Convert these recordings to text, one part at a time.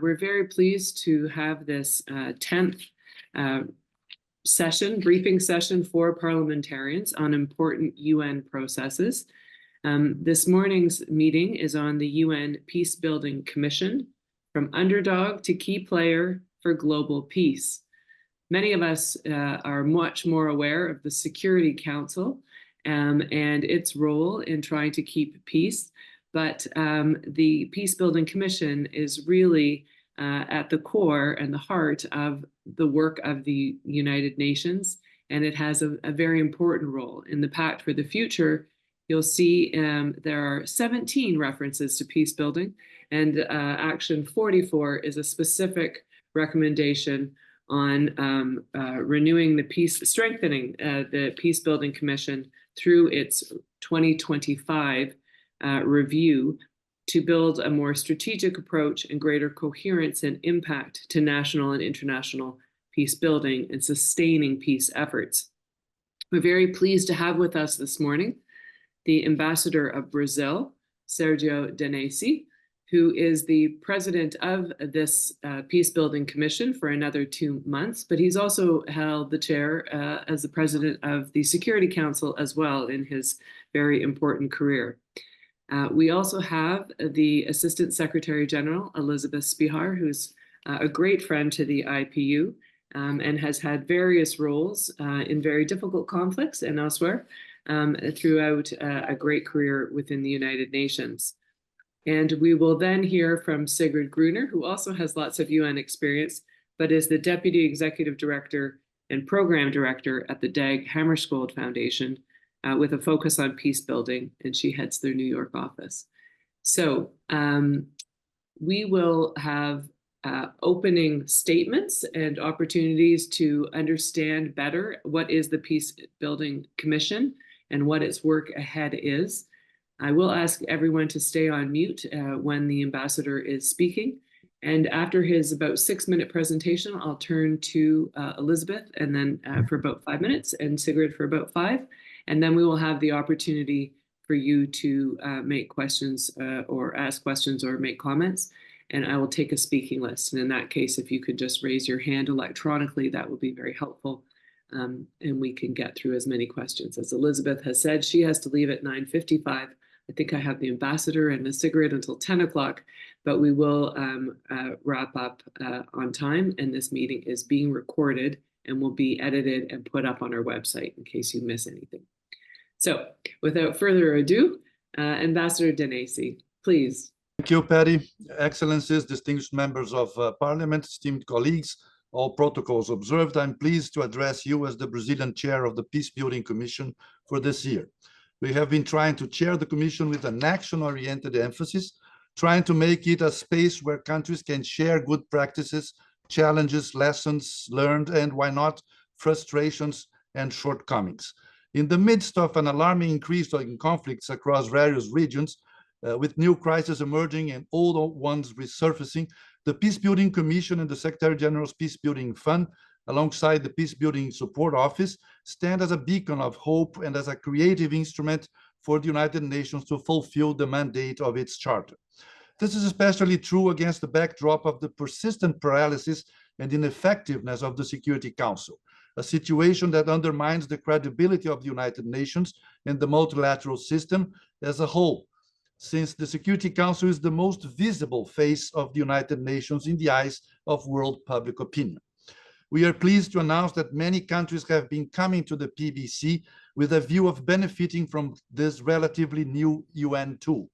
We're very pleased to have this 10th briefing session for parliamentarians on important UN processes. This morning's meeting is on the UN Peacebuilding Commission, from underdog to key player for global peace. Many of us are much more aware of the Security Council and its role in trying to keep peace. But the Peacebuilding Commission is really at the core and the heart of the work of the United Nations, and it has a very important role. In the Pact for the Future, you'll see there are 17 references to peacebuilding, and Action 44 is a specific recommendation on renewing the strengthening the Peacebuilding Commission through its 2025 review to build a more strategic approach and greater coherence and impact to national and international peace building and sustaining peace efforts. We're very pleased to have with us this morning the Ambassador of Brazil, Sergio Danesi, who is the president of this Peacebuilding Commission for another 2 months, but he's also held the chair as the president of the Security Council as well in his very important career. We also have the Assistant Secretary General, Elizabeth Spihar, who's a great friend to the IPU and has had various roles in very difficult conflicts and elsewhere throughout a great career within the United Nations. And we will then hear from Sigrid Gruner, who also has lots of UN experience, but is the Deputy Executive Director and Program Director at the Dag Hammarskjöld Foundation, with a focus on peace building, and she heads their New York office. So we will have opening statements and opportunities to understand better what is the Peacebuilding Commission and what its work ahead is. I will ask everyone to stay on mute when the ambassador is speaking. And after his about 6-minute presentation, I'll turn to Elizabeth and then for about 5 minutes and Sigrid for about 5. And then we will have the opportunity for you to make questions or ask questions or make comments. And I will take a speaking list. And in that case, if you could just raise your hand electronically, that would be very helpful. And we can get through as many questions. As Elizabeth has said, she has to leave at 9:55. I think I have the ambassador and the Sigrid until 10 o'clock, but we will wrap up on time. And this meeting is being recorded and will be edited and put up on our website in case you miss anything. So without further ado, Ambassador Danesi, please. Thank you, Patty. Excellencies, distinguished members of Parliament, esteemed colleagues, all protocols observed, I'm pleased to address you as the Brazilian chair of the Peacebuilding Commission for this year. We have been trying to chair the Commission with an action-oriented emphasis, trying to make it a space where countries can share good practices, challenges, lessons learned, and why not, frustrations and shortcomings. In the midst of an alarming increase in conflicts across various regions, with new crises emerging and old ones resurfacing, the Peacebuilding Commission and the Secretary General's Peacebuilding Fund, alongside the Peacebuilding Support Office, stand as a beacon of hope and as a creative instrument for the United Nations to fulfill the mandate of its charter. This is especially true against the backdrop of the persistent paralysis and ineffectiveness of the Security Council, a situation that undermines the credibility of the United Nations and the multilateral system as a whole, since the Security Council is the most visible face of the United Nations in the eyes of world public opinion. We are pleased to announce that many countries have been coming to the PBC with a view of benefiting from this relatively new UN tool.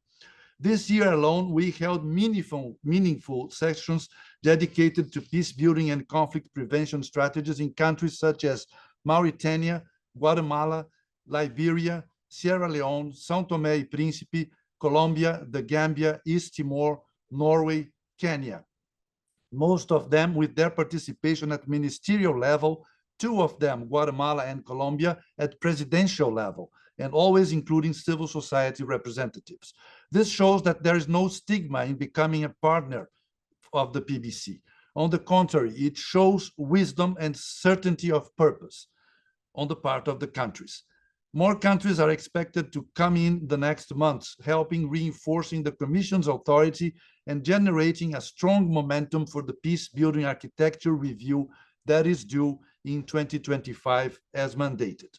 This year alone, we held meaningful sessions dedicated to peace building and conflict prevention strategies in countries such as Mauritania, Guatemala, Liberia, Sierra Leone, São Tomé e Príncipe, Colombia, the Gambia, East Timor, Norway, Kenya. Most of them with their participation at ministerial level, 2 of them, Guatemala and Colombia, at presidential level, and always including civil society representatives. This shows that there is no stigma in becoming a partner of the PBC. On the contrary, it shows wisdom and certainty of purpose on the part of the countries. More countries are expected to come in the next months, helping reinforcing the Commission's authority and generating a strong momentum for the peace-building architecture review that is due in 2025 as mandated.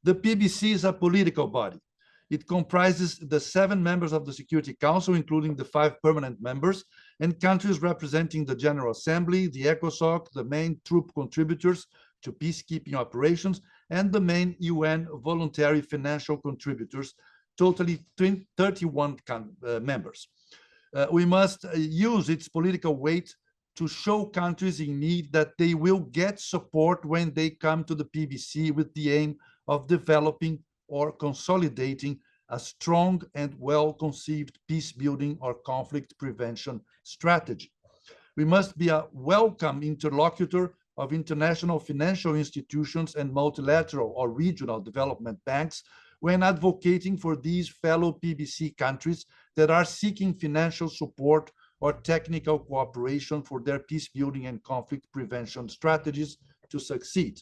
The PBC is a political body. It comprises the 7 members of the Security Council, including the 5 permanent members, and countries representing the General Assembly, the ECOSOC, the main troop contributors to peacekeeping operations, and the main UN voluntary financial contributors, totally 31 members. We must use its political weight to show countries in need that they will get support when they come to the PBC with the aim of developing or consolidating a strong and well-conceived peace-building or conflict prevention strategy. We must be a welcome interlocutor of international financial institutions and multilateral or regional development banks when advocating for these fellow PBC countries that are seeking financial support or technical cooperation for their peace-building and conflict prevention strategies to succeed.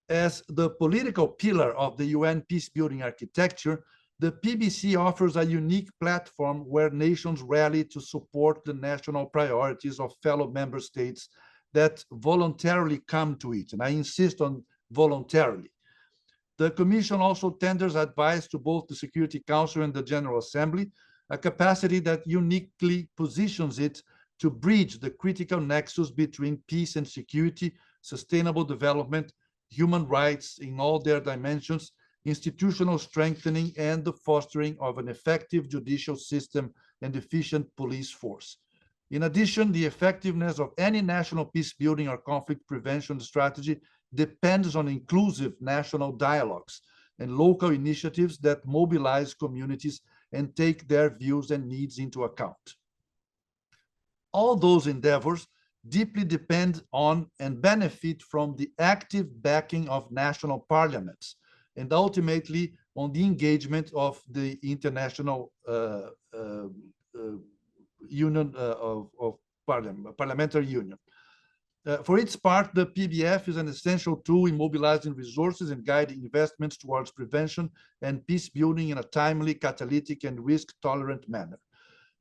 As the political pillar of the UN peace-building architecture, the PBC offers a unique platform where nations rally to support the national priorities of fellow member states that voluntarily come to it, and I insist on voluntarily. The Commission also tenders advice to both the Security Council and the General Assembly, a capacity that uniquely positions it to bridge the critical nexus between peace and security, sustainable development, human rights in all their dimensions, institutional strengthening, and the fostering of an effective judicial system and efficient police force. In addition, the effectiveness of any national peace-building or conflict prevention strategy depends on inclusive national dialogues and local initiatives that mobilize communities and take their views and needs into account. All those endeavors deeply depend on and benefit from the active backing of national parliaments and ultimately on the engagement of the international union of parliamentary union. For its part, the PBF is an essential tool in mobilizing resources and guiding investments towards prevention and peace building in a timely, catalytic, and risk-tolerant manner.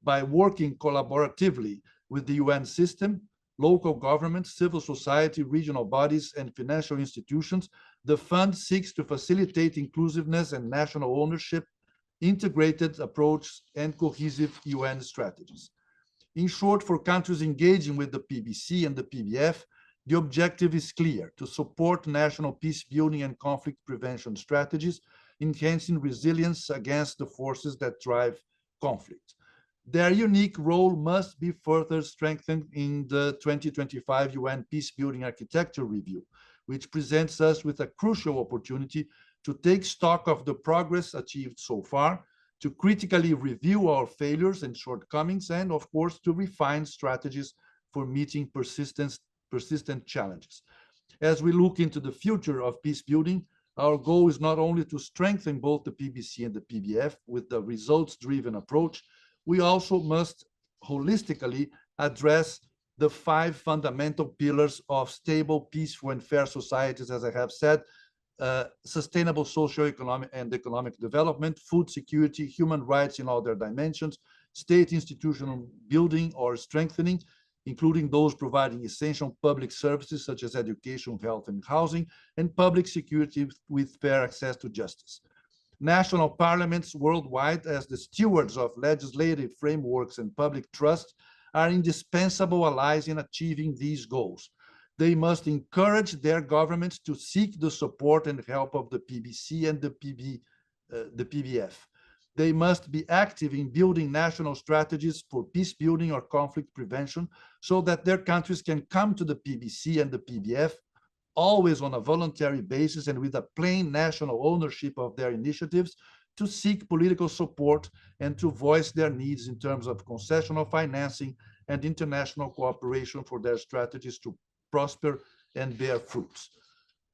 By working collaboratively with the UN system, local governments, civil society, regional bodies, and financial institutions, the fund seeks to facilitate inclusiveness and national ownership, integrated approach, and cohesive UN strategies. In short, for countries engaging with the PBC and the PBF, the objective is clear: to support national peace building and conflict prevention strategies, enhancing resilience against the forces that drive conflict. Their unique role must be further strengthened in the 2025 UN Peacebuilding Architecture Review, which presents us with a crucial opportunity to take stock of the progress achieved so far, to critically review our failures and shortcomings, and of course, to refine strategies for meeting persistent challenges. As we look into the future of peace building, our goal is not only to strengthen both the PBC and the PBF with the results-driven approach, we also must holistically address the 5 fundamental pillars of stable, peaceful, and fair societies, as I have said: sustainable socio-economic and economic development, food security, human rights in all their dimensions, state institutional building or strengthening, including those providing essential public services such as education, health, and housing, and public security with fair access to justice. National parliaments worldwide, as the stewards of legislative frameworks and public trust, are indispensable allies in achieving these goals. They must encourage their governments to seek the support and help of the PBC and the PBF. They must be active in building national strategies for peace building or conflict prevention so that their countries can come to the PBC and the PBF always on a voluntary basis and with a plain national ownership of their initiatives, to seek political support and to voice their needs in terms of concessional financing and international cooperation for their strategies to prosper and bear fruits.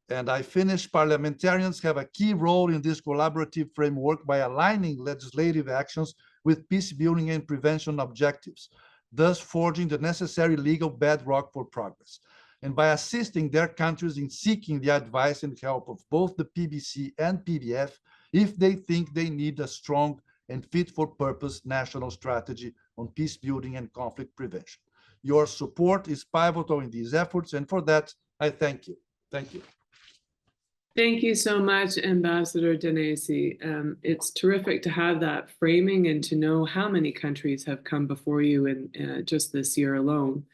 And I finish: parliamentarians have a key role in this collaborative framework by aligning legislative actions with peace building and prevention objectives, thus forging the necessary legal bedrock for progress. and by assisting their countries in seeking the advice and help of both the PBC and PBF if they think they need a strong and fit-for-purpose national strategy on peace building and conflict prevention. Your support is pivotal in these efforts, and for that, I thank you. Thank you. Thank you so much, Ambassador Danesi. It's terrific to have that framing and to know how many countries have come before you in just this year alone.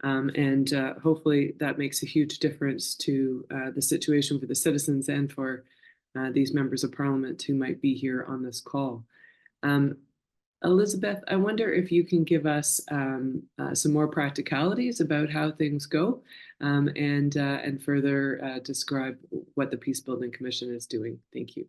Hopefully that makes a huge difference to the situation for the citizens and for these members of parliament who might be here on this call. Elizabeth, I wonder if you can give us some more practicalities about how things go and further describe what the Peacebuilding Commission is doing. Thank you.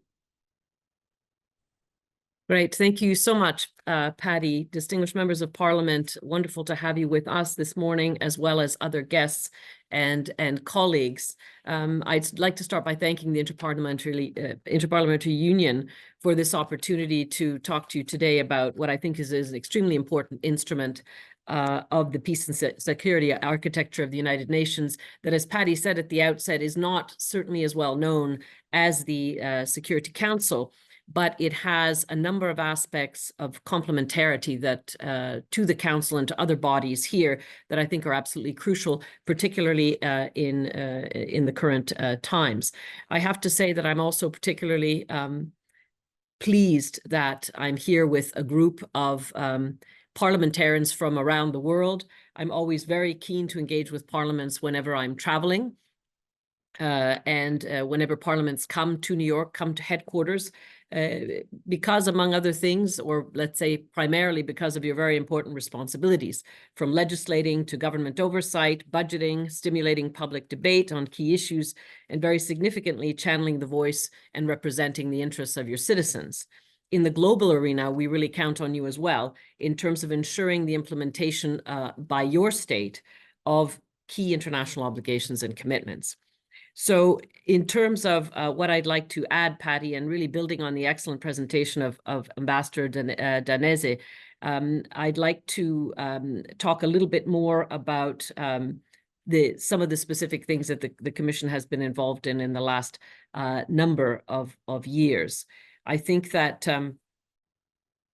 Great. Thank you so much, Patty. Distinguished members of Parliament, wonderful to have you with us this morning, as well as other guests and colleagues. I'd like to start by thanking the Inter-Parliamentary Union for this opportunity to talk to you today about what I think is an extremely important instrument of the peace and security architecture of the United Nations that, as Patty said at the outset, is not certainly as well known as the Security Council, but it has a number of aspects of complementarity that to the Council and to other bodies here that I think are absolutely crucial, particularly in the current times. I have to say that I'm also particularly pleased that I'm here with a group of parliamentarians from around the world. I'm always very keen to engage with parliaments whenever I'm traveling. Whenever parliaments come to New York, come to headquarters, because among other things, or let's say primarily because of your very important responsibilities, from legislating to government oversight, budgeting, stimulating public debate on key issues, and very significantly channeling the voice and representing the interests of your citizens. In the global arena, we really count on you as well in terms of ensuring the implementation by your state of key international obligations and commitments. So in terms of what I'd like to add, Patty, and really building on the excellent presentation of Ambassador Danesi, I'd like to talk a little bit more about some of the specific things that the Commission has been involved in the last number of years. I think that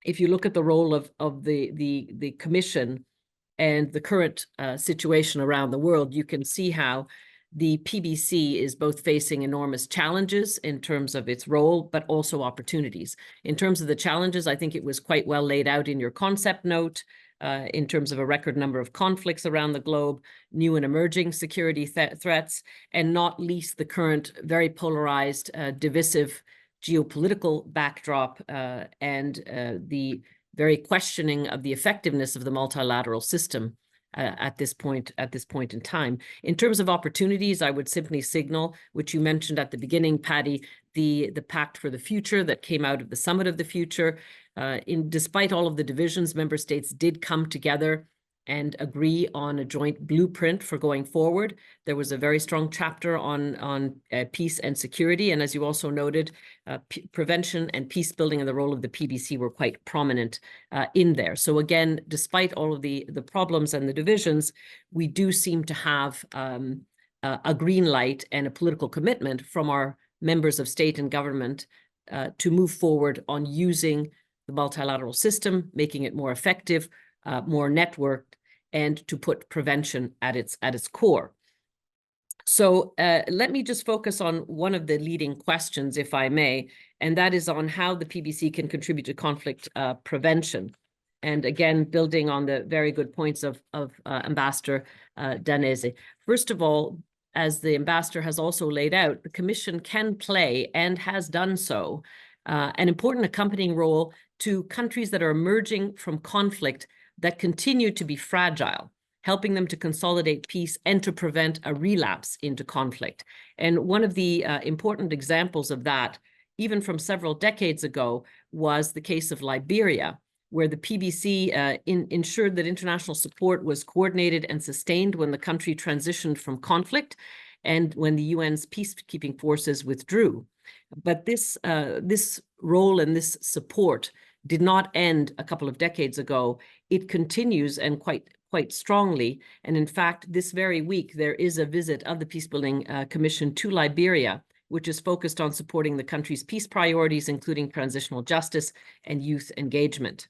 if you look at the role of the Commission and the current situation around the world, you can see how the PBC is both facing enormous challenges in terms of its role, but also opportunities. In terms of the challenges, I think it was quite well laid out in your concept note in terms of a record number of conflicts around the globe, new and emerging security threats, and not least the current very polarized, divisive geopolitical backdrop and the very questioning of the effectiveness of the multilateral system at this point in time. In terms of opportunities, I would simply signal, which you mentioned at the beginning, Patty, the Pact for the Future that came out of the Summit of the Future. Despite all of the divisions, member states did come together and agree on a joint blueprint for going forward. There was a very strong chapter on peace and security. And as you also noted, prevention and peace building and the role of the PBC were quite prominent in there. So again, despite all of the problems and the divisions, we do seem to have a green light and a political commitment from our members of state and government to move forward on using the multilateral system, making it more effective, more networked, and to put prevention at its core. So let me just focus on one of the leading questions, if I may, and that is on how the PBC can contribute to conflict prevention. And again, building on the very good points of Ambassador Danesi. First of all, as the ambassador has also laid out, the Commission can play, and has done so, an important accompanying role to countries that are emerging from conflict that continue to be fragile, helping them to consolidate peace and to prevent a relapse into conflict. And one of the important examples of that, even from several decades ago, was the case of Liberia, where the PBC ensured that international support was coordinated and sustained when the country transitioned from conflict and when the UN's peacekeeping forces withdrew. But this role and this support did not end a couple of decades ago. It continues, and quite quite strongly. And in fact, this very week, there is a visit of the Peacebuilding Commission to Liberia, which is focused on supporting the country's peace priorities, including transitional justice and youth engagement.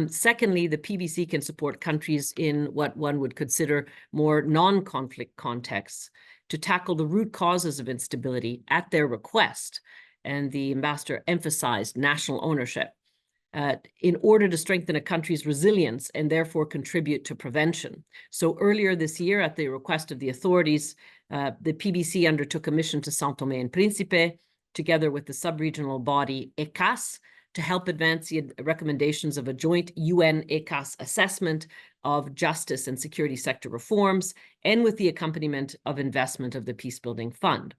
Secondly, the PBC can support countries in what one would consider more non-conflict contexts to tackle the root causes of instability at their request. And the ambassador emphasized national ownership in order to strengthen a country's resilience and therefore contribute to prevention. So earlier this year, at the request of the authorities, the PBC undertook a mission to São Tomé and Príncipe, together with the sub-regional body ECAS, to help advance the recommendations of a joint UN-ECAS assessment of justice and security sector reforms, and with the accompaniment of investment of the Peacebuilding Fund.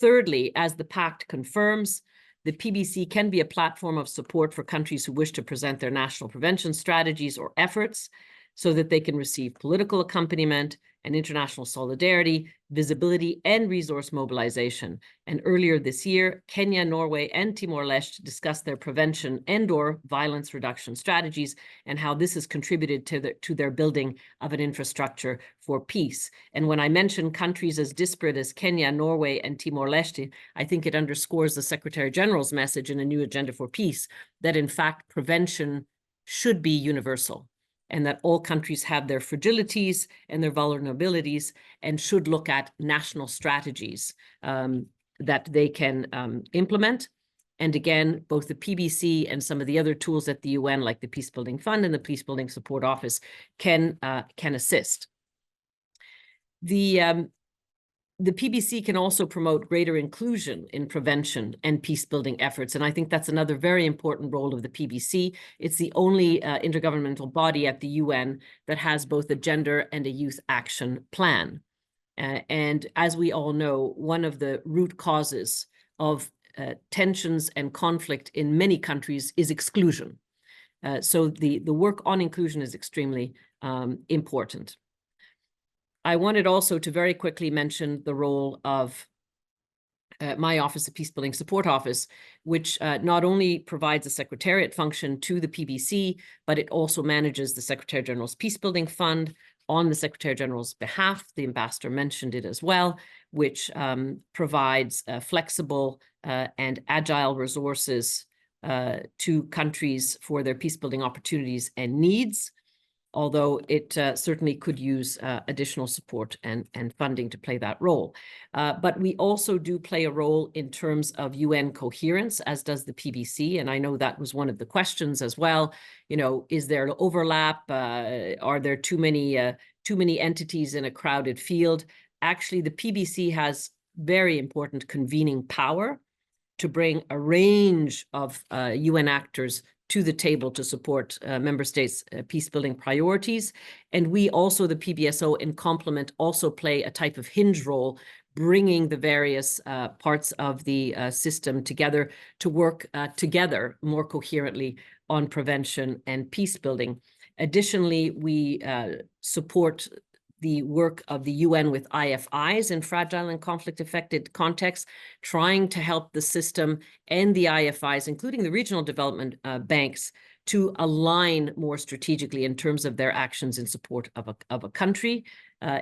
Thirdly, as the pact confirms, the PBC can be a platform of support for countries who wish to present their national prevention strategies or efforts so that they can receive political accompaniment and international solidarity, visibility, and resource mobilization. And earlier this year, Kenya, Norway, and Timor-Leste discussed their prevention and/or violence reduction strategies and how this has contributed to their building of an infrastructure for peace. And when I mention countries as disparate as Kenya, Norway, and Timor-Leste, I think it underscores the Secretary General's message in a new agenda for peace that, in fact, prevention should be universal, and that all countries have their fragilities and their vulnerabilities and should look at national strategies that they can implement. And again, both the PBC and some of the other tools at the UN, like the Peacebuilding Fund and the Peacebuilding Support Office, can assist. The PBC can also promote greater inclusion in prevention and peace-building efforts. And I think that's another very important role of the PBC. It's the only intergovernmental body at the UN that has both a gender and a youth action plan. And as we all know, one of the root causes of tensions and conflict in many countries is exclusion. So the work on inclusion is extremely important. I wanted also to very quickly mention the role of my office, the Peacebuilding Support Office, which not only provides a secretariat function to the PBC, but it also manages the Secretary General's Peacebuilding Fund on the Secretary General's behalf. The ambassador mentioned it as well, which provides flexible and agile resources to countries for their peacebuilding opportunities and needs, although it certainly could use additional support and funding to play that role. But we also do play a role in terms of UN coherence, as does the PBC. And I know that was one of the questions as well. You know, is there overlap? Are there too many entities in a crowded field? Actually, the PBC has very important convening power to bring a range of UN actors to the table to support member states' peace-building priorities. And we also, the PBSO, in complement, also play a type of hinge role, bringing the various parts of the system together to work together more coherently on prevention and peace-building. Additionally, we support the work of the UN with IFIs in fragile and conflict-affected contexts, trying to help the system and the IFIs, including the regional development banks, to align more strategically in terms of their actions in support of a country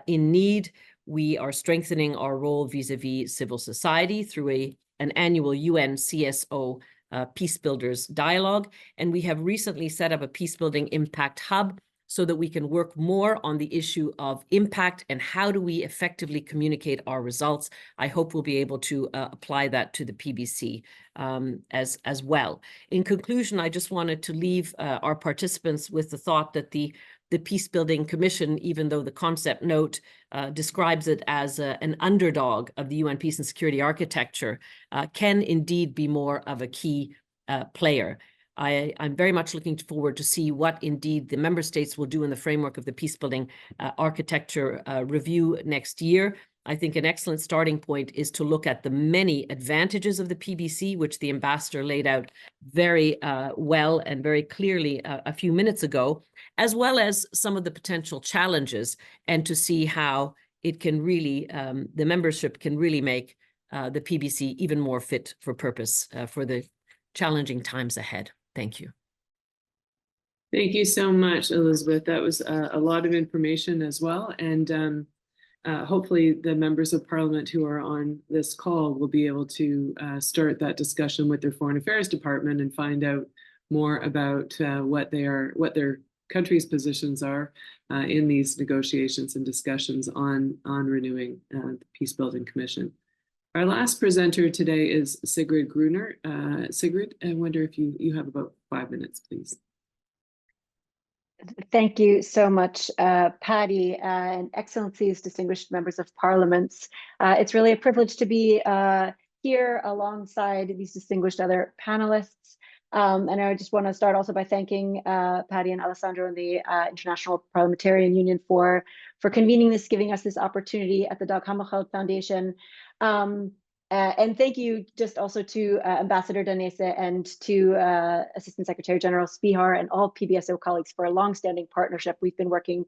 in need. We are strengthening our role vis-a-vis civil society through an annual UN CSO Peace Builders Dialogue, and we have recently set up a Peacebuilding Impact Hub so that we can work more on the issue of impact and how do we effectively communicate our results. I hope we'll be able to apply that to the PBC as well. In conclusion, I just wanted to leave our participants with the thought that the Peacebuilding Commission, even though the concept note describes it as an underdog of the UN peace and security architecture, can indeed be more of a key player. I'm very much looking forward to see what indeed the member states will do in the framework of the peacebuilding architecture review next year. I think an excellent starting point is to look at the many advantages of the PBC, which the ambassador laid out very well and very clearly a few minutes ago, as well as some of the potential challenges, and to see how it can really, the membership can really make the PBC even more fit for purpose for the challenging times ahead. Thank you. Thank you so much, Elizabeth. That was a lot of information as well. And hopefully the members of Parliament who are on this call will be able to start that discussion with their Foreign Affairs Department and find out more about what their country's positions are in these negotiations and discussions on renewing the Peacebuilding Commission. Our last presenter today is Sigrid Gruner. Sigrid, I wonder if you have about 5 minutes, please. Thank you so much, Patty, and Excellencies, distinguished members of Parliament. It's really a privilege to be here alongside these distinguished other panelists. And I just want to start also by thanking Patty and Alessandro and the International Parliamentarian Union for convening this, giving us this opportunity at the Dag Hammarskjöld Foundation. And thank you just also to Ambassador Danese and to Assistant Secretary General Spihar and all PBSO colleagues for a long-standing partnership. We've been working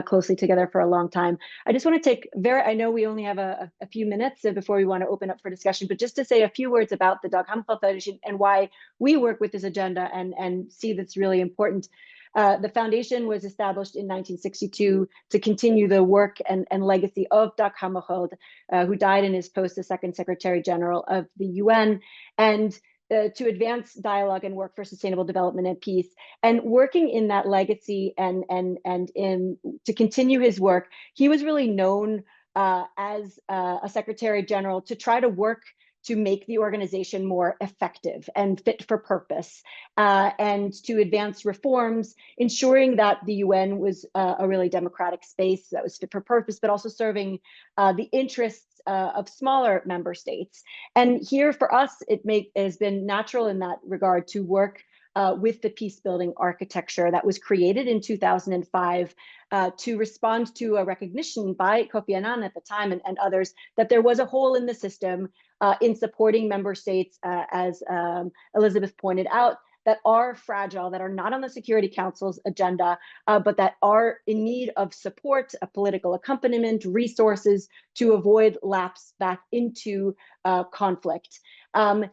closely together for a long time. I just want to take I know we only have a few minutes before we want to open up for discussion, but just to say a few words about the Dag Hammarskjöld Foundation and why we work with this agenda and see that's really important. The foundation was established in 1962 to continue the work and legacy of Dag Hammarskjöld, who died in his post as Second Secretary General of the UN, and to advance dialogue and work for sustainable development and peace. And working in that legacy and to continue his work, he was really known as a Secretary General to try to work to make the organization more effective and fit for purpose, and to advance reforms, ensuring that the UN was a really democratic space that was fit for purpose, but also serving the interests of smaller member states. And here for us, it has been natural in that regard to work with the peace-building architecture that was created in 2005 to respond to a recognition by Kofi Annan at the time and others that there was a hole in the system in supporting member states, as Elizabeth pointed out, that are fragile, that are not on the Security Council's agenda, but that are in need of support, a political accompaniment, resources to avoid lapse back into conflict. And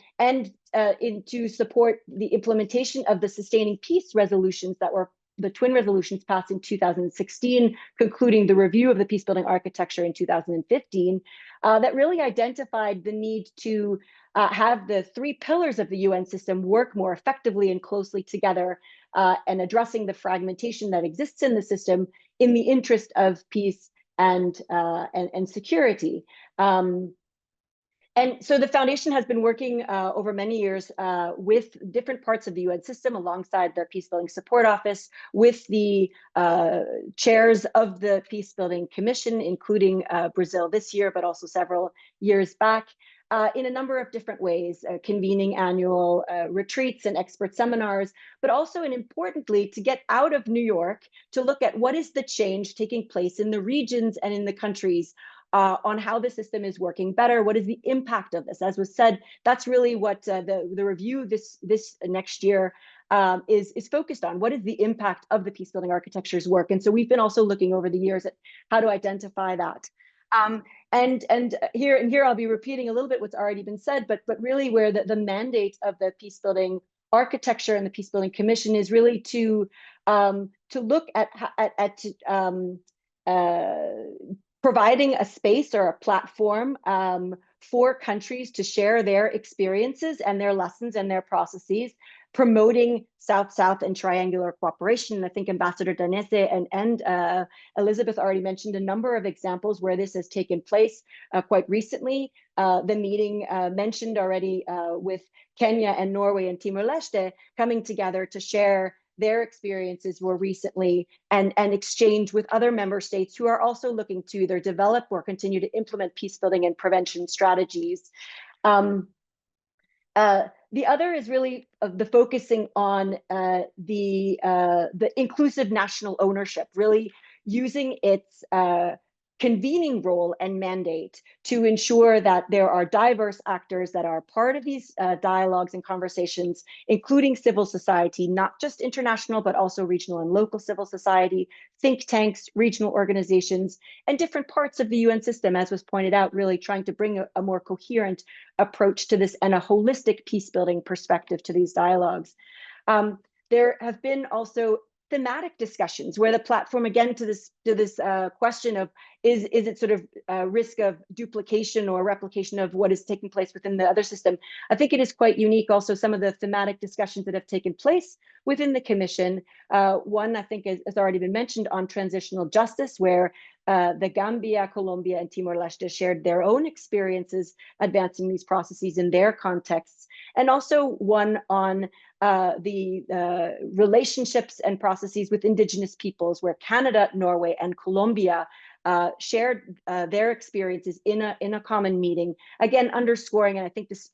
to support the implementation of the sustaining peace resolutions that were the twin resolutions passed in 2016, concluding the review of the peacebuilding architecture in 2015, that really identified the need to have the three pillars of the UN system work more effectively and closely together, and addressing the fragmentation that exists in the system in the interest of peace and security. And so the foundation has been working over many years with different parts of the UN system alongside their Peacebuilding Support Office, with the chairs of the Peacebuilding Commission, including Brazil this year, but also several years back, in a number of different ways, convening annual retreats and expert seminars, but also, and importantly, to get out of New York to look at what is the change taking place in the regions and in the countries on how the system is working better. What is the impact of this? As was said, that's really what the review this next year is focused on. What is the impact of the peacebuilding architecture's work? And so we've been also looking over the years at how to identify that. And here I'll be repeating a little bit what's already been said, but really where the mandate of the peacebuilding architecture and the Peacebuilding Commission is really to look at providing a space or a platform for countries to share their experiences and their lessons and their processes, promoting South-South and triangular cooperation. I think Ambassador Danese and Elizabeth already mentioned a number of examples where this has taken place quite recently. The meeting mentioned already with Kenya and Norway and Timor-Leste coming together to share their experiences more recently and exchange with other member states who are also looking to either develop or continue to implement peacebuilding and prevention strategies. The other is really the focusing on the inclusive national ownership, really using its convening role and mandate to ensure that there are diverse actors that are part of these dialogues and conversations, including civil society, not just international, but also regional and local civil society, think tanks, regional organizations, and different parts of the UN system, as was pointed out, really trying to bring a more coherent approach to this and a holistic peace-building perspective to these dialogues. There have been also thematic discussions where the platform, again, to this question of is it sort of risk of duplication or replication of what is taking place within the other system. I think it is quite unique also some of the thematic discussions that have taken place within the Commission. One, I think, has already been mentioned on transitional justice, where the Gambia, Colombia, and Timor-Leste shared their own experiences advancing these processes in their contexts, and also one on the relationships and processes with Indigenous peoples, where Canada, Norway, and Colombia shared their experiences in a common meeting. Again, underscoring, and I think this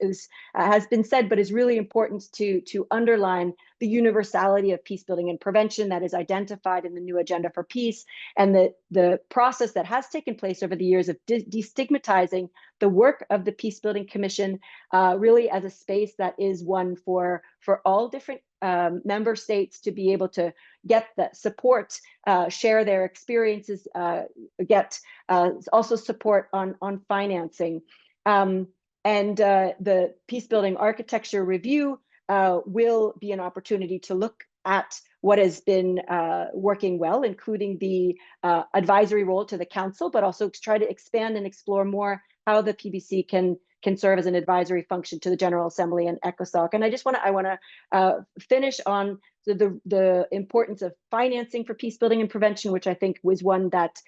has been said, but is really important to underline the universality of peace building and prevention that is identified in the new agenda for peace, and the process that has taken place over the years of destigmatizing the work of the Peacebuilding Commission, really as a space that is one for all different member states to be able to get the support, share their experiences, get also support on financing. And the Peacebuilding Architecture Review will be an opportunity to look at what has been working well, including the advisory role to the Council, but also try to expand and explore more how the PBC can serve as an advisory function to the General Assembly and ECOSOC. And I want to finish on the importance of financing for peace building and prevention, which I think was one that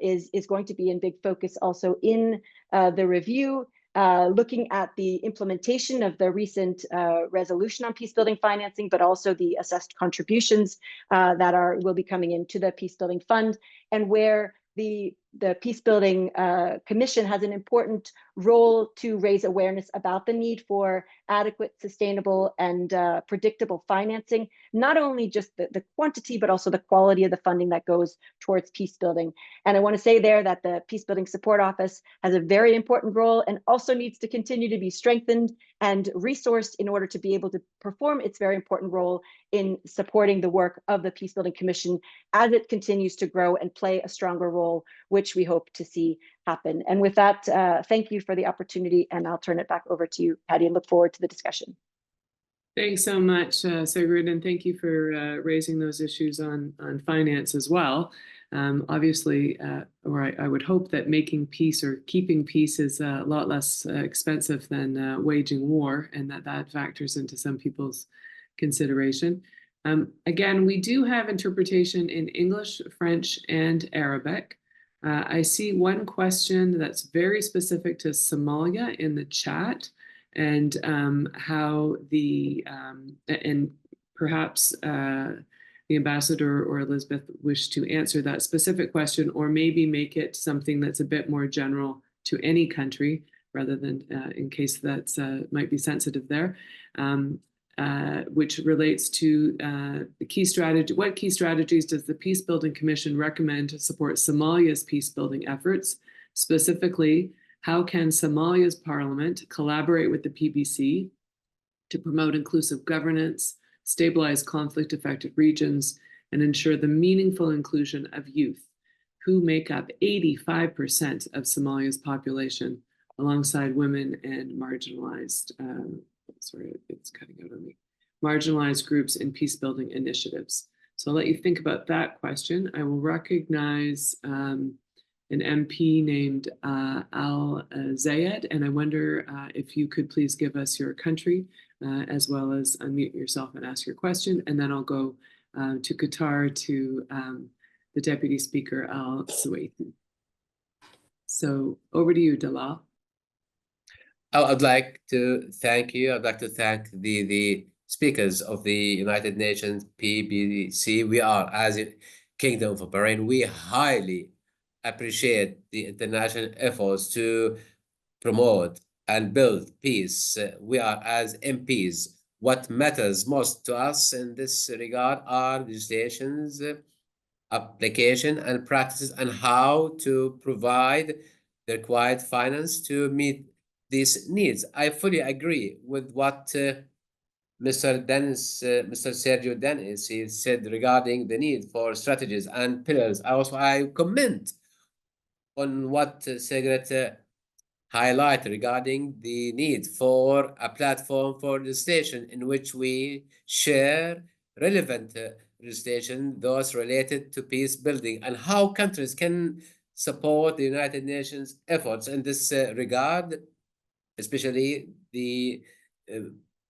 is going to be in big focus also in the review, looking at the implementation of the recent resolution on peace building financing, but also the assessed contributions that will be coming into the Peace Building Fund, and where the Peacebuilding Commission has an important role to raise awareness about the need for adequate, sustainable, and predictable financing, not only just the quantity, but also the quality of the funding that goes towards peace building. And I want to say there that the Peacebuilding Support Office has a very important role and also needs to continue to be strengthened and resourced in order to be able to perform its very important role in supporting the work of the Peacebuilding Commission as it continues to grow and play a stronger role, which we hope to see happen. And with that, thank you for the opportunity, and I'll turn it back over to you, Patty, and look forward to the discussion. Thanks so much, Sigrid, and thank you for raising those issues on finance as well. Obviously, or I would hope that making peace or keeping peace is a lot less expensive than waging war, and that factors into some people's consideration. Again, we do have interpretation in English, French, and Arabic. I see one question that's very specific to Somalia in the chat, and how and perhaps the ambassador or Elizabeth wish to answer that specific question, or maybe make it something that's a bit more general to any country, rather than in case that's might be sensitive there, which relates to the key strategy. What key strategies does the Peacebuilding Commission recommend to support Somalia's peacebuilding efforts? Specifically, how can Somalia's parliament collaborate with the PBC to promote inclusive governance, stabilize conflict-affected regions, and ensure the meaningful inclusion of youth, who make up 85% of Somalia's population, alongside women and marginalized, sorry, it's cutting out on me, marginalized groups in peacebuilding initiatives. So I'll let you think about that question. I will recognize an MP named Al Zayed, and I wonder if you could please give us your country, as well as unmute yourself and ask your question, and then I'll go to Qatar to the Deputy Speaker, Al Suwaiti. So over to you, Dalal. I'd like to thank you. I'd like to thank the speakers of the United Nations PBC. We are, as a Kingdom of Bahrain, we highly appreciate the international efforts to promote and build peace. We are, as MPs, what matters most to us in this regard are legislations, application and practices, and how to provide the required finance to meet these needs. I fully agree with what Mr. Sergio Dennis he said regarding the need for strategies and pillars. I comment on what Sigrid highlighted regarding the need for a platform for legislation in which we share relevant legislation, those related to peace building, and how countries can support the United Nations efforts in this regard, especially the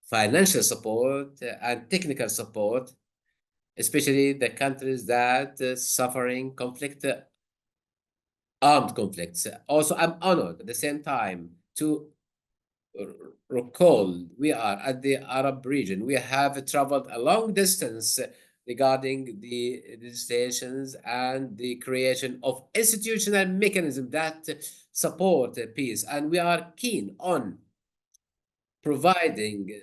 financial support and technical support, especially the countries that suffering conflict, armed conflicts. Also, I'm honored at the same time to recall we are at the Arab region. We have traveled a long distance regarding the legislations and the creation of institutional mechanisms that support peace. And we are keen on providing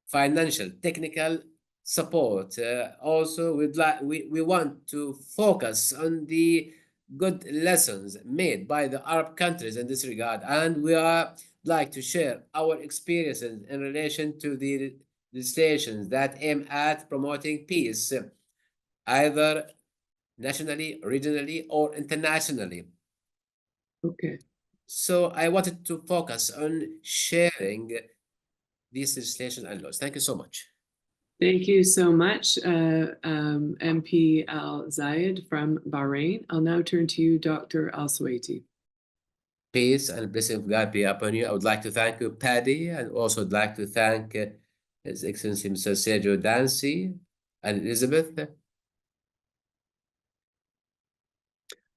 financial, technical support. Also, we want to focus on the good lessons made by the Arab countries in this regard, and we are like to share our experiences in relation to the legislations that aim at promoting peace, either nationally, regionally, or internationally. Okay. So I wanted to focus on sharing these legislation and laws. Thank you so much. Thank you so much, MP Al Zayed from Bahrain. I'll now turn to you, Dr. Al Swaiti. Peace and blessing of God be upon you. I would like to thank you, Paddy, and also would like to thank His Excellency Mr. Sergio Dancy and Elizabeth. I'd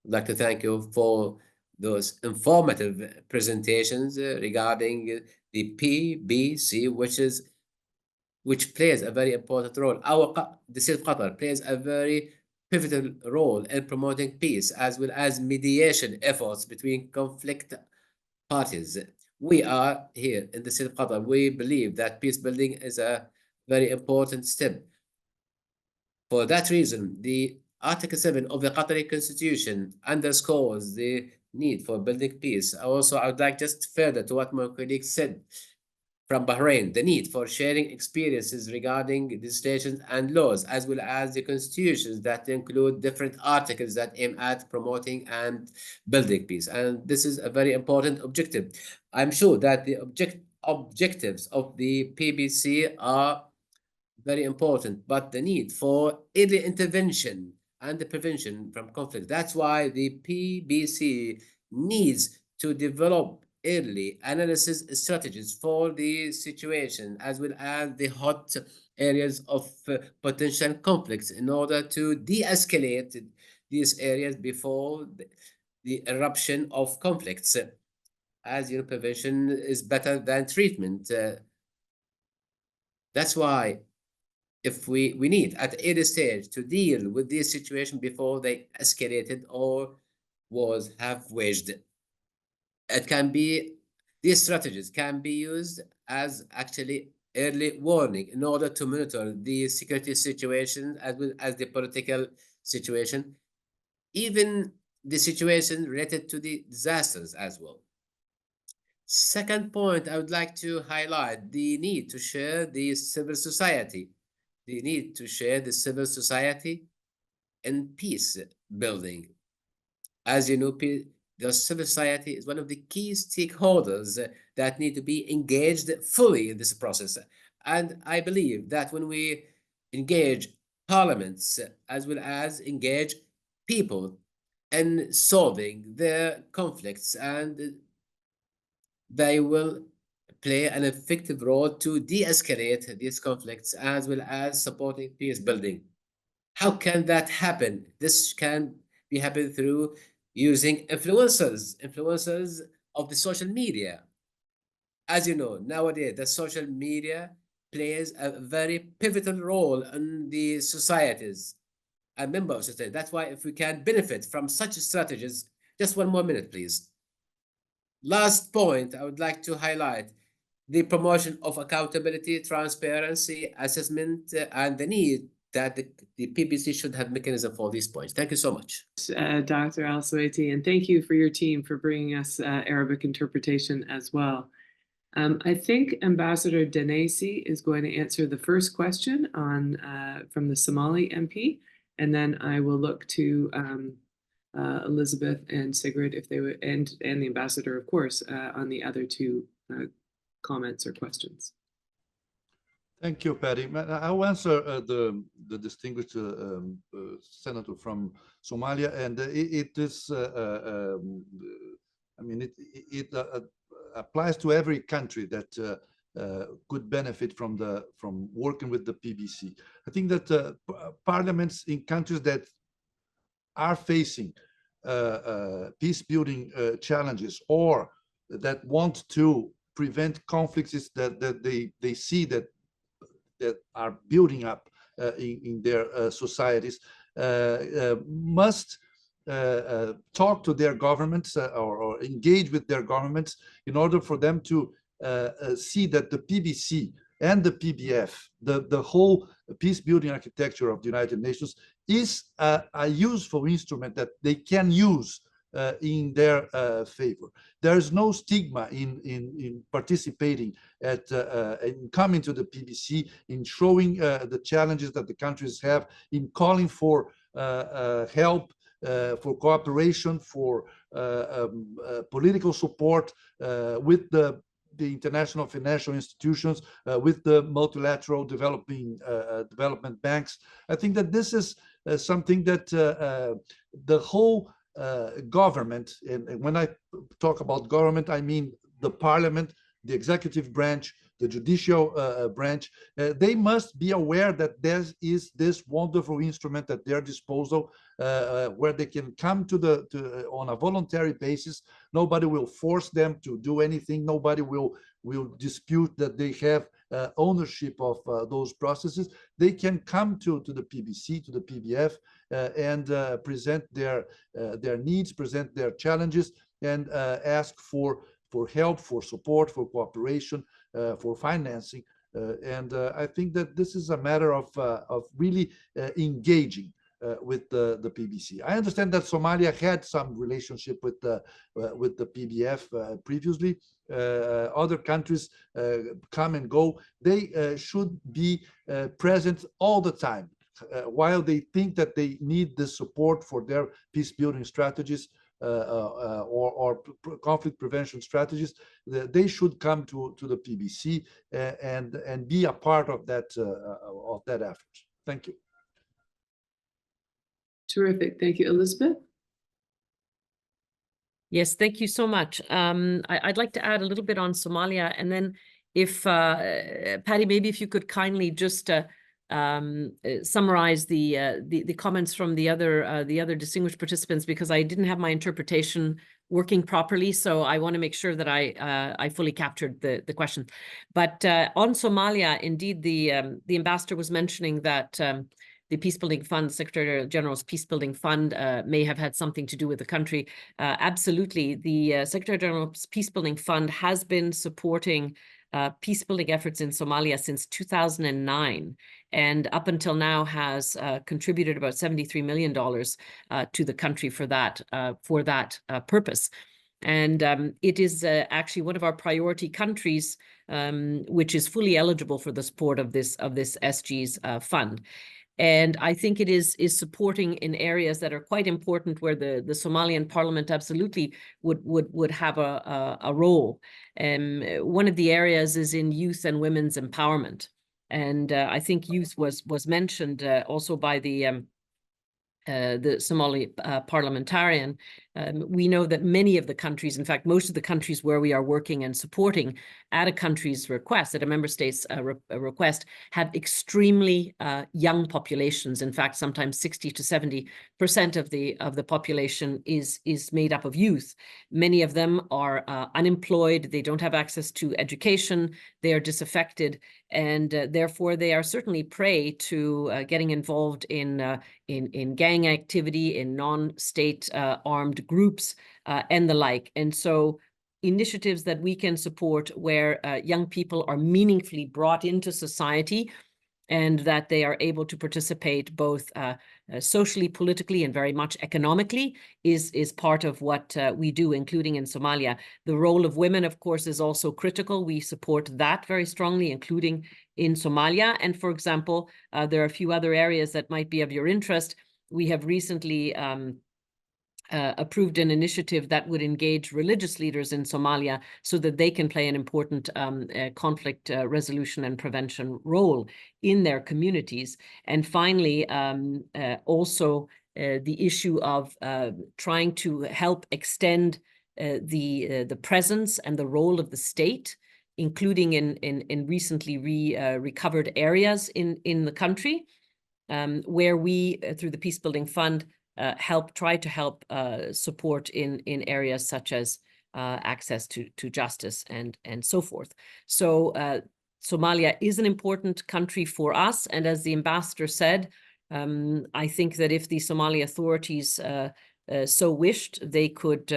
like to thank you for those informative presentations regarding the PBC, which plays a very important role. The state of Qatar plays a very pivotal role in promoting peace as well as mediation efforts between conflict parties. We are here in the state of Qatar. We believe that peace building is a very important step. For that reason, the Article 7 of the Qatari Constitution underscores the need for building peace. Also, I would like just further to what my colleague said from Bahrain, the need for sharing experiences regarding legislation and laws, as well as the constitutions that include different articles that aim at promoting and building peace. And this is a very important objective. I'm sure that the objectives of the PBC are very important, but the need for early intervention and the prevention from conflict. That's why the PBC needs to develop early analysis strategies for the situation, as well as the hot areas of potential conflicts in order to de-escalate these areas before the eruption of conflicts. As you know, prevention is better than treatment. That's why if we need at the early stage to deal with this situation before they escalated or wars have waged. It can be, these strategies can be used as actually early warning in order to monitor the security situation as well as the political situation, even the situation related to the disasters as well. Second point, I would like to highlight the need to share the civil society. The need to share the civil society in peace building. As you know, the civil society is one of the key stakeholders that need to be engaged fully in this process. And I believe that when we engage parliaments as well as engage people in solving their conflicts, and they will play an effective role to de-escalate these conflicts as well as supporting peace building. How can that happen? This can be happen through using influencers of the social media. As you know, nowadays, the social media plays a very pivotal role in the societies and member of society. That's why if we can benefit from such strategies, just one more minute, please. Last point, I would like to highlight the promotion of accountability, transparency, assessment, and the need that the PBC should have mechanism for these points. Thank you so much. Dr. Al Swaiti, and thank you for your team for bringing us Arabic interpretation as well. I think Ambassador Denesi is going to answer the first question on from the Somali MP, and then I will look to Elizabeth and Sigrid if they would, and the ambassador, of course, on the other two comments or questions. Thank you, Patty. I'll answer the distinguished senator from Somalia, and it is, I mean, it applies to every country that could benefit from working with the PBC. I think that parliaments in countries that are facing peace building challenges, or that want to prevent conflicts that they see that are building up in their societies, must talk to their governments or engage with their governments in order for them to see that the PBC and the PBF, the whole peace building architecture of the United Nations, is a useful instrument that they can use in their favor. There is no stigma in participating in coming to the PBC, in showing the challenges that the countries have, in calling for help, for cooperation, for political support with the international financial institutions, with the multilateral development banks. I think that this is something that the whole government, and when I talk about government, I mean the parliament, the executive branch, the judicial branch, they must be aware that there is this wonderful instrument at their disposal, where they can come to on a voluntary basis. Nobody will force them to do anything. Nobody will dispute that they have ownership of those processes. They can come to the PBC, to the PBF, and present their needs, present their challenges, and ask for help, for support, for cooperation, for financing. And I think that this is a matter of really engaging with the PBC. I understand that Somalia had some relationship with the PBF previously. Other countries come and go. They should be present all the time. While they think that they need the support for their peace building strategies, or conflict prevention strategies, they should come to the PBC and be a part of that effort. Thank you. Terrific. Thank you, Elizabeth. Yes, thank you so much. I'd like to add a little bit on Somalia, and then if Patty, maybe if you could kindly just summarize the comments from the other distinguished participants, because I didn't have my interpretation working properly, so I want to make sure that I fully captured the question. But on Somalia, indeed, the ambassador was mentioning that the Peacebuilding Fund, Secretary General's Peacebuilding Fund, may have had something to do with the country. Absolutely, the Secretary General's Peacebuilding Fund has been supporting peacebuilding efforts in Somalia since 2009, and up until now has contributed about $73 million to the country for that purpose. And it is actually one of our priority countries, which is fully eligible for the support of this SG's fund. And I think it is supporting in areas that are quite important, where the Somalian parliament absolutely would have a role. One of the areas is in youth and women's empowerment. And I think youth was mentioned also by the Somali parliamentarian. We know that many of the countries, in fact, most of the countries where we are working and supporting at a country's request, at a member state's request, have extremely young populations. In fact, sometimes 60 to 70% of the population is made up of youth. Many of them are unemployed. They don't have access to education. They are disaffected, and therefore they are certainly prey to getting involved in gang activity, in non-state armed groups, and the like. And so initiatives that we can support where young people are meaningfully brought into society, and that they are able to participate both socially, politically, and very much economically, is part of what we do, including in Somalia. The role of women, of course, is also critical. We support that very strongly, including in Somalia. And for example, there are a few other areas that might be of your interest. We have recently approved an initiative that would engage religious leaders in Somalia so that they can play an important conflict resolution and prevention role in their communities. And finally, also the issue of trying to help extend the presence and the role of the state, including in recently recovered areas in the country, where we, through the Peacebuilding Fund, try to help support in areas such as access to justice and so forth. So Somalia is an important country for us, and as the ambassador said, I think that if the Somali authorities so wished, they could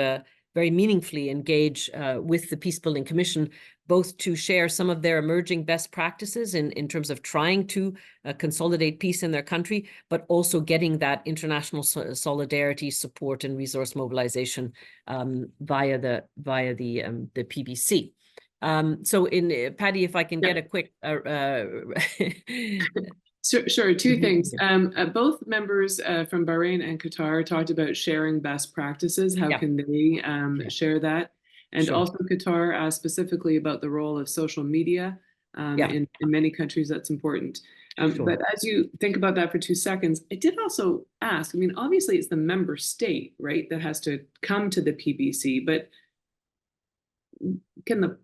very meaningfully engage with the Peacebuilding Commission, both to share some of their emerging best practices in terms of trying to consolidate peace in their country, but also getting that international solidarity, support, and resource mobilization via the PBC. So, Paddy, if I can get a quick. Sure. Two things. Both members from Bahrain and Qatar talked about sharing best practices. How can they share that? And also Qatar asked specifically about the role of social media in many countries. That's important. But as you think about that for 2 seconds, I did also ask, I mean, obviously it's the member state, right, that has to come to the PBC, but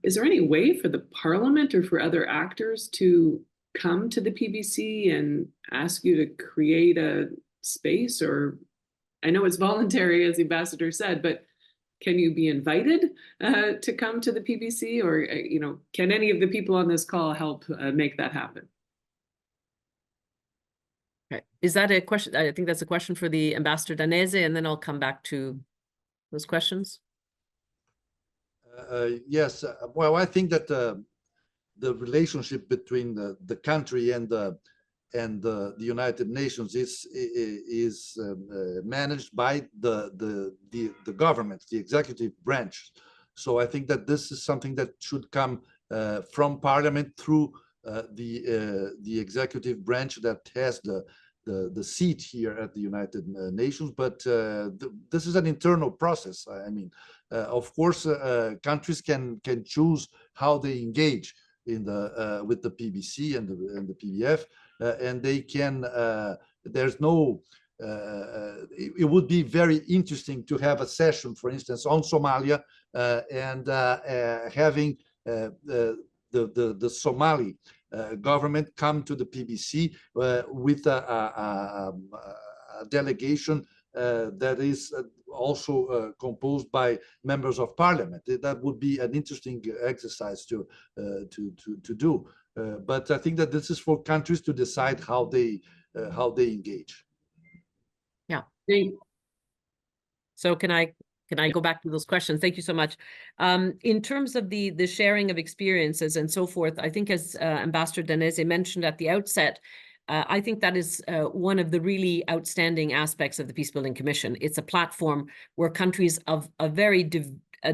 is there any way for the parliament or for other actors to come to the PBC and ask you to create a space? Or I know it's voluntary, as the ambassador said, but can you be invited to come to the PBC, or can any of the people on this call help make that happen? Okay. Is that a question? I think that's a question for the Ambassador Danese, and then I'll come back to those questions. Yes. Well, I think that the relationship between the country and the United Nations is managed by the government, the executive branch. So I think that this is something that should come from Parliament through the executive branch that has the seat here at the United Nations. But this is an internal process. I mean, of course, countries can choose how they engage with the PBC and the PBF, and they can. There's no. It would be very interesting to have a session, for instance, on Somalia, and having the Somali government come to the PBC with a delegation that is also composed by members of parliament. That would be an interesting exercise to do. But I think that this is for countries to decide how they engage. Yeah. So can I go back to those questions? Thank you so much. In terms of the sharing of experiences and so forth, I think as Ambassador Danese mentioned at the outset, I think that is one of the really outstanding aspects of the Peacebuilding Commission. It's a platform where countries of a very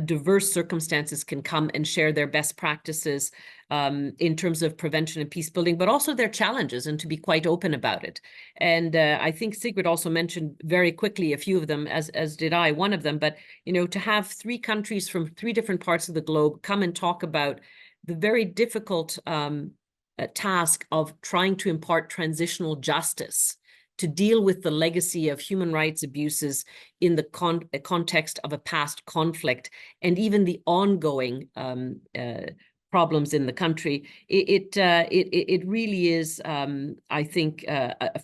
diverse circumstances can come and share their best practices in terms of prevention and peace building, but also their challenges, and to be quite open about it. And I think Sigrid also mentioned very quickly a few of them, as did I, one of them. But to have 3 countries from 3 different parts of the globe come and talk about the very difficult task of trying to impart transitional justice, to deal with the legacy of human rights abuses in the context of a past conflict, and even the ongoing problems in the country. It really is, I think,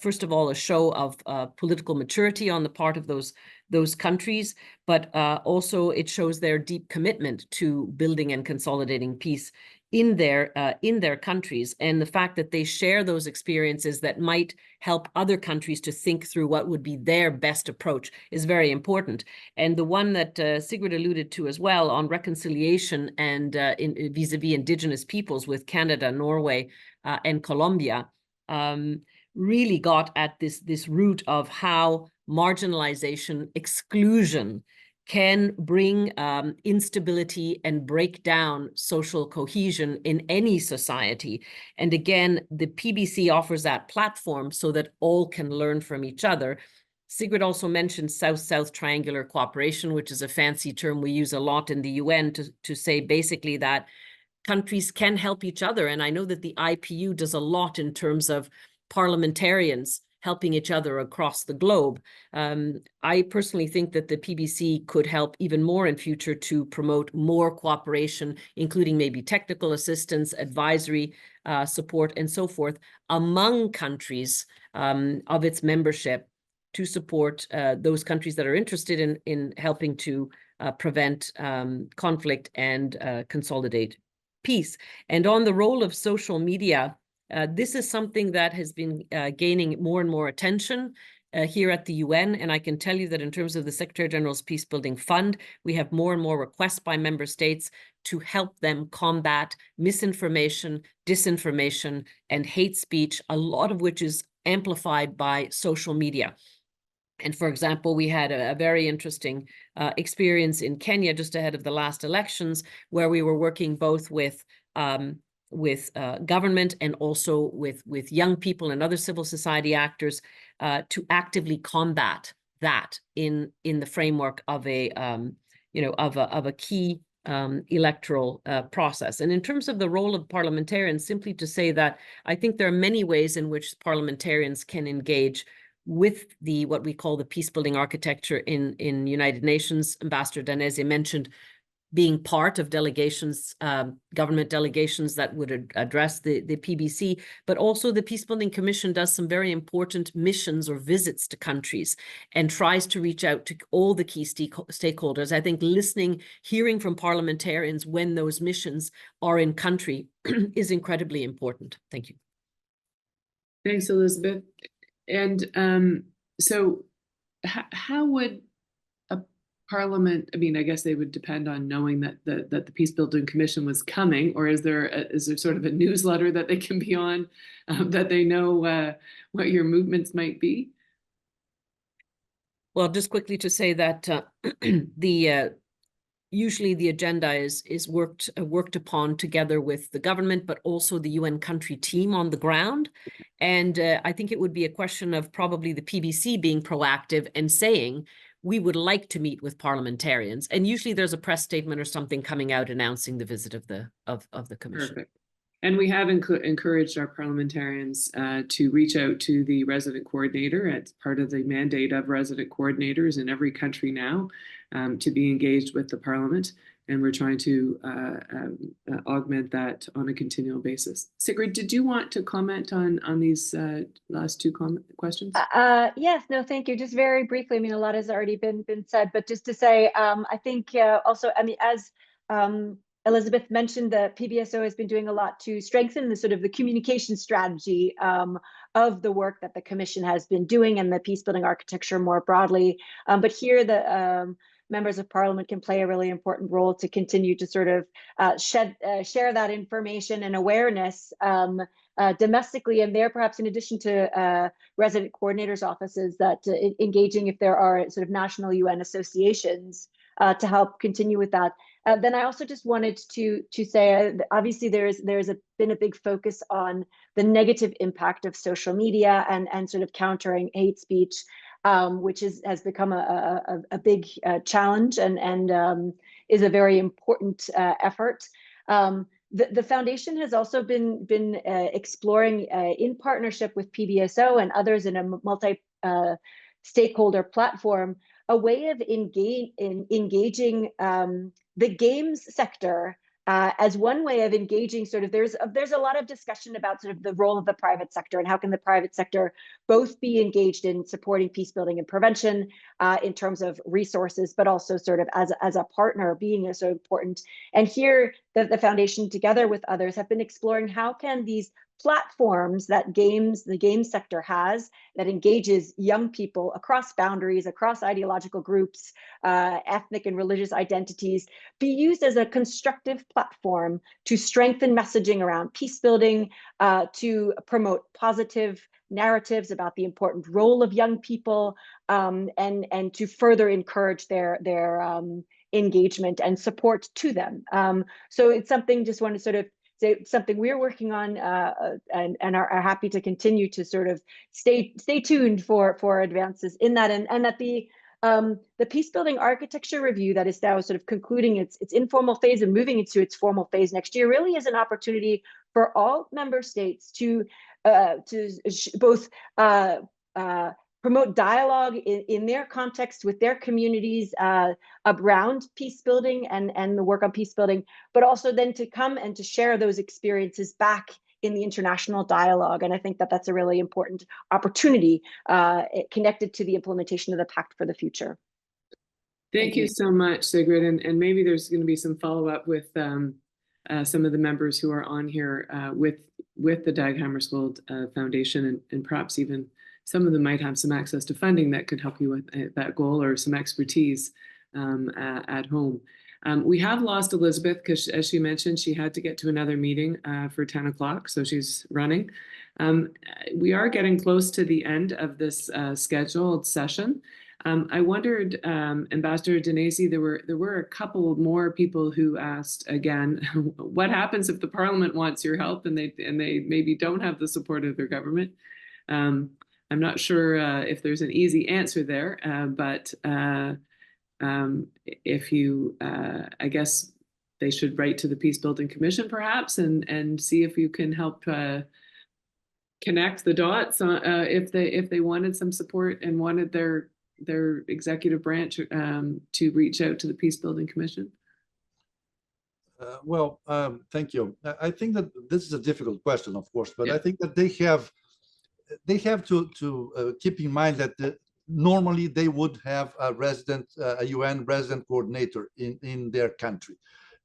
first of all, a show of political maturity on the part of those countries, but also it shows their deep commitment to building and consolidating peace in their countries, and the fact that they share those experiences that might help other countries to think through what would be their best approach is very important. And the one that Sigrid alluded to as well on reconciliation and vis-a-vis Indigenous peoples with Canada, Norway, and Colombia really got at this root of how marginalization, exclusion can bring instability and break down social cohesion in any society. And again, the PBC offers that platform so that all can learn from each other. Sigrid also mentioned South-South triangular cooperation, which is a fancy term we use a lot in the UN to say basically that countries can help each other. And I know that the IPU does a lot in terms of parliamentarians helping each other across the globe. I personally think that the PBC could help even more in future to promote more cooperation, including maybe technical assistance, advisory support, and so forth among countries of its membership to support those countries that are interested in helping to prevent conflict and consolidate peace. And on the role of social media, this is something that has been gaining more and more attention here at the UN. And I can tell you that in terms of the Secretary General's Peacebuilding Fund, we have more and more requests by member states to help them combat misinformation, disinformation, and hate speech, a lot of which is amplified by social media. And for example, we had a very interesting experience in Kenya just ahead of the last elections, where we were working both with government and also with young people and other civil society actors to actively combat that in the framework of a key electoral process. And in terms of the role of parliamentarians, simply to say that I think there are many ways in which parliamentarians can engage with what we call the peacebuilding architecture in United Nations. Ambassador Danese mentioned being part of delegations, government delegations that would address the PBC, but also the Peacebuilding Commission does some very important missions or visits to countries and tries to reach out to all the key stakeholders. I think listening, hearing from parliamentarians when those missions are in country is incredibly important. Thank you. Thanks, Elizabeth. And so how would a parliament, I mean, I guess they would depend on knowing that the Peacebuilding Commission was coming, or is there sort of a newsletter that they can be on that they know what your movements might be? Well, just quickly to say that usually the agenda is worked upon together with the government, but also the UN country team on the ground. And I think it would be a question of probably the PBC being proactive and saying, we would like to meet with parliamentarians. And usually there's a press statement or something coming out announcing the visit of the commission. Perfect. And we have encouraged our parliamentarians to reach out to the resident coordinator. It's part of the mandate of resident coordinators in every country now to be engaged with the parliament. And we're trying to augment that on a continual basis. Sigrid, did you want to comment on these last two questions? Yes, no, thank you. Just very briefly, I mean, a lot has already been said, but just to say, I think also, I mean, as Elizabeth mentioned, the PBSO has been doing a lot to strengthen the sort of the communication strategy of the work that the Commission has been doing and the peacebuilding architecture more broadly. But here the members of Parliament can play a really important role to continue to sort of share that information and awareness domestically, and there perhaps in addition to resident coordinators' offices, that engaging if there are sort of national UN associations to help continue with that. Then I also just wanted to say, obviously there's been a big focus on the negative impact of social media and sort of countering hate speech, which has become a big challenge and is a very important effort. The foundation has also been exploring in partnership with PBSO and others in a multi-stakeholder platform, a way of engaging the games sector as one way of engaging. Sort of there's a lot of discussion about sort of the role of the private sector and how can the private sector both be engaged in supporting peacebuilding and prevention in terms of resources, but also sort of as a partner being so important. And here the foundation together with others have been exploring how can these platforms that the games sector has that engages young people across boundaries, across ideological groups, ethnic and religious identities, be used as a constructive platform to strengthen messaging around peace building, to promote positive narratives about the important role of young people, and to further encourage their engagement and support to them. So it's something just want to sort of something we're working on and are happy to continue to sort of stay tuned for advances in that, and that the peacebuilding architecture review that is now sort of concluding its informal phase and moving into its formal phase next year really is an opportunity for all member states to both promote dialogue in their context with their communities around peace building and the work on peace building, but also then to come and to share those experiences back in the international dialogue. And I think that that's a really important opportunity connected to the implementation of the Pact for the Future. Thank you so much, Sigrid. And maybe there's going to be some follow-up with some of the members who are on here with the Dag Hammarskjöld Foundation, and perhaps even some of them might have some access to funding that could help you with that goal, or some expertise at home. We have lost Elizabeth because, as she mentioned, she had to get to another meeting for 10 o'clock, so she's running. We are getting close to the end of this scheduled session. I wondered, Ambassador Denesi, there were a couple more people who asked again, what happens if the Parliament wants your help and they maybe don't have the support of their government? I'm not sure if there's an easy answer there, but if you, I guess they should write to the Peacebuilding Commission perhaps and see if you can help connect the dots if they wanted some support and wanted their executive branch to reach out to the Peacebuilding Commission. Well, thank you. I think that this is a difficult question, of course, but I think that they have to keep in mind that normally they would have a UN resident coordinator in their country.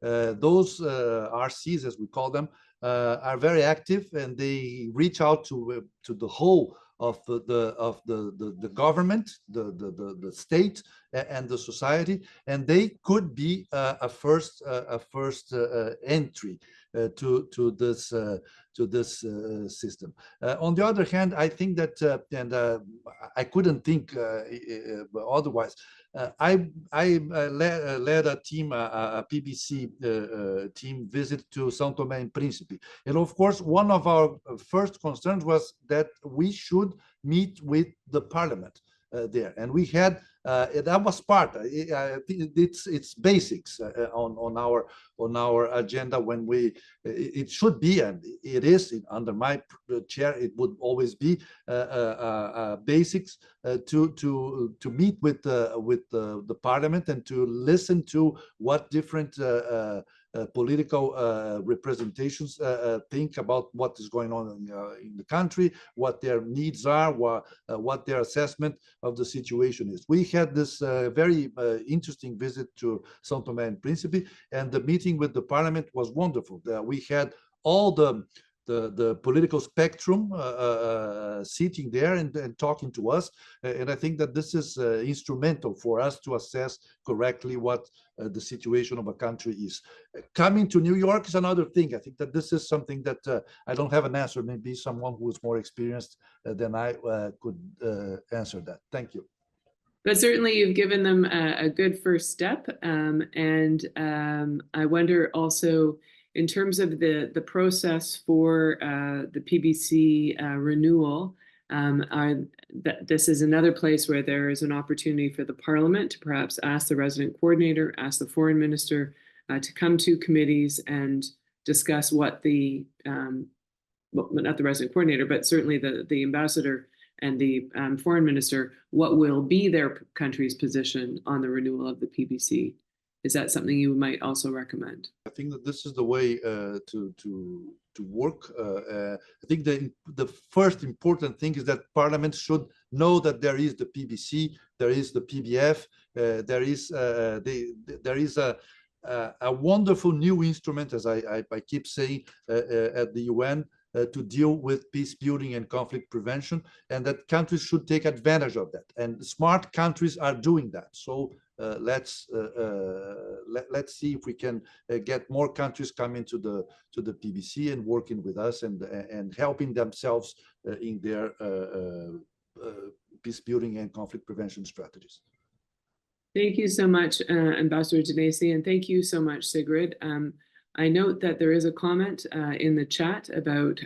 Those RCs, as we call them, are very active, and they reach out to the whole of the government, the state, and the society, and they could be a first entry to this system. On the other hand, I think that, and I couldn't think otherwise. I led a team, a PBC team visit to São Tomé and Príncipe, and of course, one of our first concerns was that we should meet with the Parliament there, and we had that was part. It's basics on our agenda when it should be, and it is under my chair. It would always be basics to meet with the Parliament and to listen to what different political representations think about what is going on in the country, what their needs are, what their assessment of the situation is. We had this very interesting visit to São Tomé and Príncipe, and the meeting with the Parliament was wonderful. We had all the political spectrum sitting there and talking to us, and I think that this is instrumental for us to assess correctly what the situation of a country is. Coming to New York is another thing. I think that this is something that I don't have an answer. Maybe someone who is more experienced than I could answer that. Thank you. But certainly you've given them a good first step, and I wonder also, in terms of the process for the PBC renewal, this is another place where there is an opportunity for the Parliament to perhaps ask the resident coordinator, ask the foreign minister to come to committees and discuss what well, not the resident coordinator, but certainly the ambassador and the foreign minister, what will be their country's position on the renewal of the PBC. Is that something you might also recommend? I think that this is the way to work. I think the first important thing is that Parliament should know that there is the PBC, there is the PBF, there is a wonderful new instrument, as I keep saying, at the UN, to deal with peace building and conflict prevention, and that countries should take advantage of that. And smart countries are doing that. So let's see if we can get more countries coming to the PBC and working with us and helping themselves in their peace building and conflict prevention strategies. Thank you so much, Ambassador Denesi, and thank you so much, Sigrid. I note that there is a comment in the chat about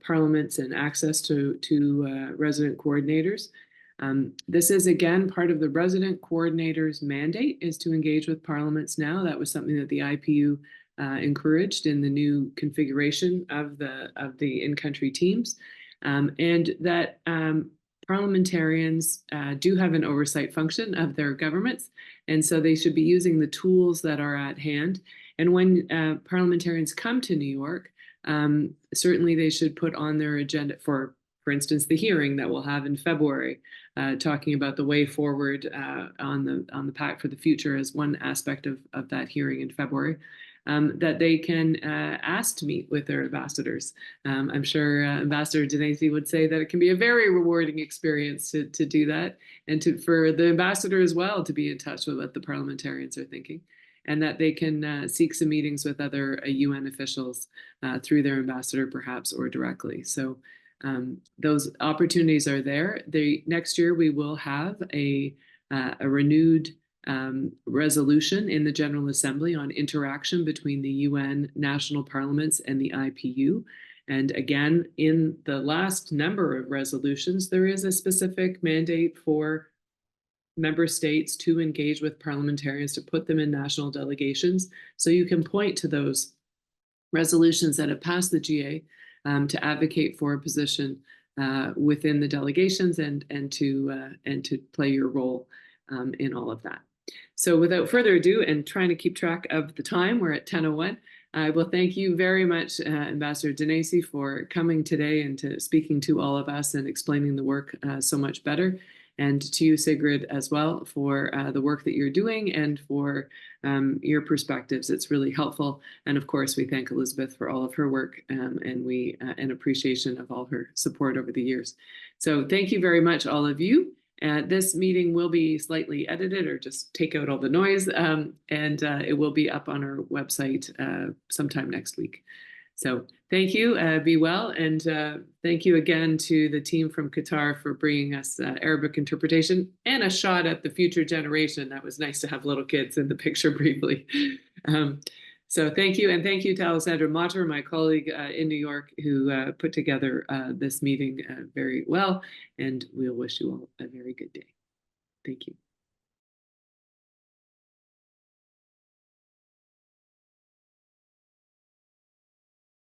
parliaments and access to resident coordinators. This is again part of the resident coordinators mandate, is to engage with parliaments now. That was something that the IPU encouraged in the new configuration of the in-country teams, and that parliamentarians do have an oversight function of their governments, and so they should be using the tools that are at hand. And when parliamentarians come to New York, certainly they should put on their agenda, for instance, the hearing that we'll have in February, talking about the way forward on the Pact for the Future as one aspect of that hearing in February, that they can ask to meet with their ambassadors. I'm sure Ambassador Denesi would say that it can be a very rewarding experience to do that, and for the ambassador as well to be in touch with what the parliamentarians are thinking, and that they can seek some meetings with other UN officials through their ambassador perhaps, or directly. So those opportunities are there. Next year we will have a renewed resolution in the General Assembly on interaction between the UN national parliaments and the IPU. And again, in the last number of resolutions, there is a specific mandate for member states to engage with parliamentarians, to put them in national delegations. So you can point to those resolutions that have passed the GA to advocate for a position within the delegations and to play your role in all of that. So without further ado, and trying to keep track of the time, we're at 10:01. I will thank you very much, Ambassador Denesi, for coming today and to speaking to all of us and explaining the work so much better. And to you, Sigrid, as well, for the work that you're doing and for your perspectives. It's really helpful. And of course, we thank Elizabeth for all of her work and appreciation of all her support over the years. So thank you very much, all of you. This meeting will be slightly edited, or just take out all the noise, and it will be up on our website sometime next week. So thank you, be well, and thank you again to the team from Qatar for bringing us Arabic interpretation and a shot at the future generation. That was nice to have little kids in the picture briefly. So thank you, and thank you to Alessandra Mater, my colleague in New York, who put together this meeting very well, and we'll wish you all a very good day. Thank you.